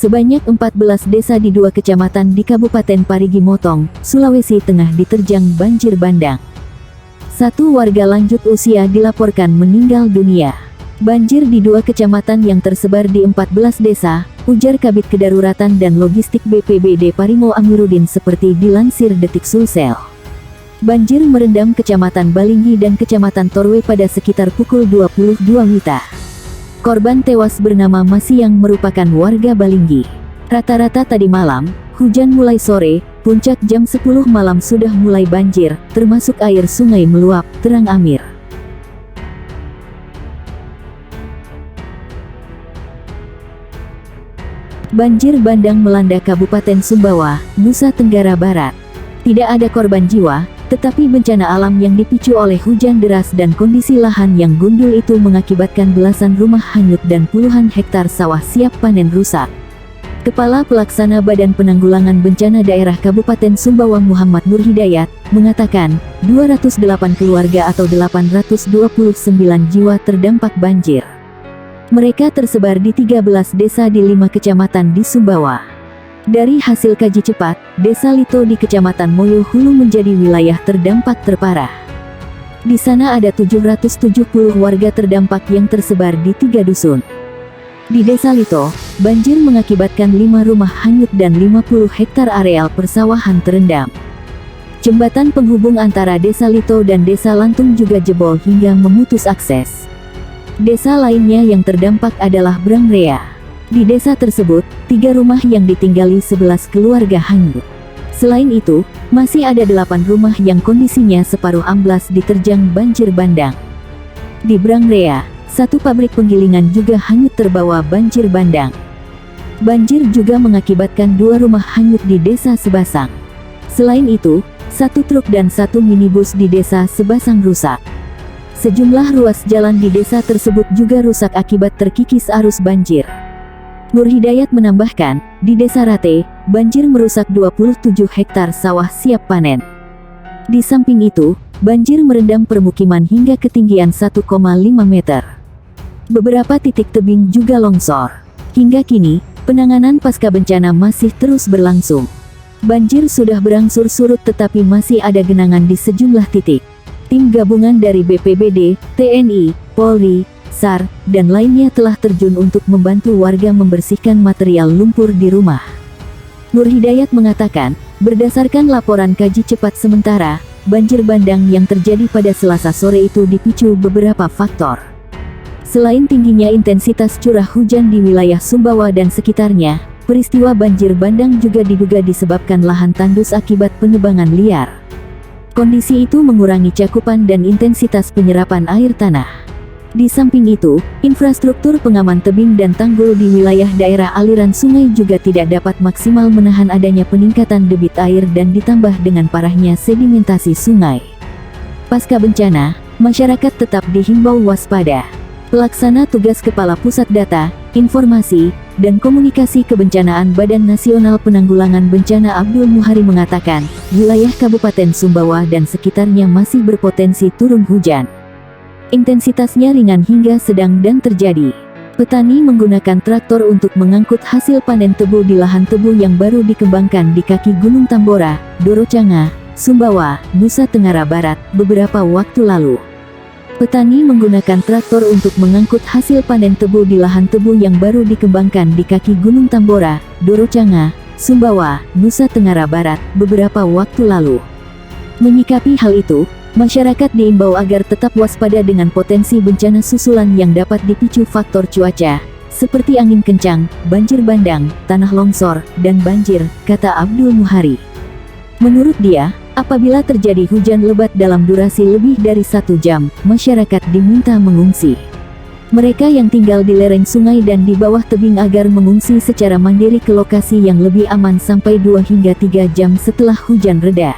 Sebanyak 14 desa di 2 kecamatan di Kabupaten Parigi Motong, Sulawesi Tengah diterjang banjir bandang. 1 warga lanjut usia dilaporkan meninggal dunia. Banjir di 2 kecamatan yang tersebar di 14 desa, ujar Kabid Kedaruratan dan Logistik BPBD Parimo Amiruddin seperti dilansir Detik Sulsel. Banjir merendam Kecamatan Balinggi dan Kecamatan Torwe pada sekitar pukul 22 WITA. Korban tewas bernama Masi yang merupakan warga Balinggi. Rata-rata tadi malam, hujan mulai sore, puncak jam 10 malam sudah mulai banjir, termasuk air sungai meluap, terang Amir. Banjir bandang melanda Kabupaten Sumbawa, Nusa Tenggara Barat. Tidak ada korban jiwa, tetapi bencana alam yang dipicu oleh hujan deras dan kondisi lahan yang gundul itu mengakibatkan belasan rumah hanyut dan puluhan hektar sawah siap panen rusak. Kepala Pelaksana Badan Penanggulangan Bencana Daerah Kabupaten Sumbawa Muhammad Nur Hidayat, mengatakan, 208 keluarga atau 829 jiwa terdampak banjir. Mereka tersebar di 13 desa di 5 kecamatan di Sumbawa. Dari hasil kaji cepat, Desa Lito di Kecamatan Moyo Hulu menjadi wilayah terdampak terparah. Di sana ada 770 warga terdampak yang tersebar di 3 dusun. Di Desa Lito, banjir mengakibatkan 5 rumah hanyut dan 50 hektar areal persawahan terendam. Jembatan penghubung antara Desa Lito dan Desa Lantung juga jebol hingga memutus akses. Desa lainnya yang terdampak adalah Brangrea. Di desa tersebut, 3 rumah yang ditinggali 11 keluarga hanyut. Selain itu, masih ada 8 rumah yang kondisinya separuh amblas diterjang banjir bandang. Di Brangrea, 1 pabrik penggilingan juga hanyut terbawa banjir bandang. Banjir juga mengakibatkan 2 rumah hanyut di Desa Sebasang. Selain itu, 1 truk dan 1 minibus di Desa Sebasang rusak. Sejumlah ruas jalan di desa tersebut juga rusak akibat terkikis arus banjir. Nur Hidayat menambahkan, di Desa Rate, banjir merusak 27 hektar sawah siap panen. Di samping itu, banjir merendam permukiman hingga ketinggian 1,5 meter. Beberapa titik tebing juga longsor. Hingga kini, penanganan pasca bencana masih terus berlangsung. Banjir sudah berangsur surut tetapi masih ada genangan di sejumlah titik. Tim gabungan dari BPBD, TNI, Polri, SAR, dan lainnya telah terjun untuk membantu warga membersihkan material lumpur di rumah. Nur Hidayat mengatakan, berdasarkan laporan kaji cepat sementara, banjir bandang yang terjadi pada Selasa sore itu dipicu beberapa faktor. Selain tingginya intensitas curah hujan di wilayah Sumbawa dan sekitarnya, peristiwa banjir bandang juga diduga disebabkan lahan tandus akibat penebangan liar. Kondisi itu mengurangi cakupan dan intensitas penyerapan air tanah. Di samping itu, infrastruktur pengaman tebing dan tanggul di wilayah daerah aliran sungai juga tidak dapat maksimal menahan adanya peningkatan debit air dan ditambah dengan parahnya sedimentasi sungai. Pasca bencana, masyarakat tetap dihimbau waspada. Pelaksana tugas Kepala Pusat Data, Informasi, dan Komunikasi Kebencanaan Badan Nasional Penanggulangan Bencana Abdul Muhari mengatakan, wilayah Kabupaten Sumbawa dan sekitarnya masih berpotensi turun hujan. Intensitasnya ringan hingga sedang dan terjadi. Petani menggunakan traktor untuk mengangkut hasil panen tebu di lahan tebu yang baru dikembangkan di kaki Gunung Tambora, Dorocanga, Sumbawa, Nusa Tenggara Barat, beberapa waktu lalu. Petani menggunakan traktor untuk mengangkut hasil panen tebu di lahan tebu yang baru dikembangkan di kaki Gunung Tambora, Dorocanga, Sumbawa, Nusa Tenggara Barat, beberapa waktu lalu. Menyikapi hal itu, masyarakat diimbau agar tetap waspada dengan potensi bencana susulan yang dapat dipicu faktor cuaca, seperti angin kencang, banjir bandang, tanah longsor, dan banjir, kata Abdul Muhari. Menurut dia, apabila terjadi hujan lebat dalam durasi lebih dari 1 jam, masyarakat diminta mengungsi. Mereka yang tinggal di lereng sungai dan di bawah tebing agar mengungsi secara mandiri ke lokasi yang lebih aman sampai 2 hingga 3 jam setelah hujan reda.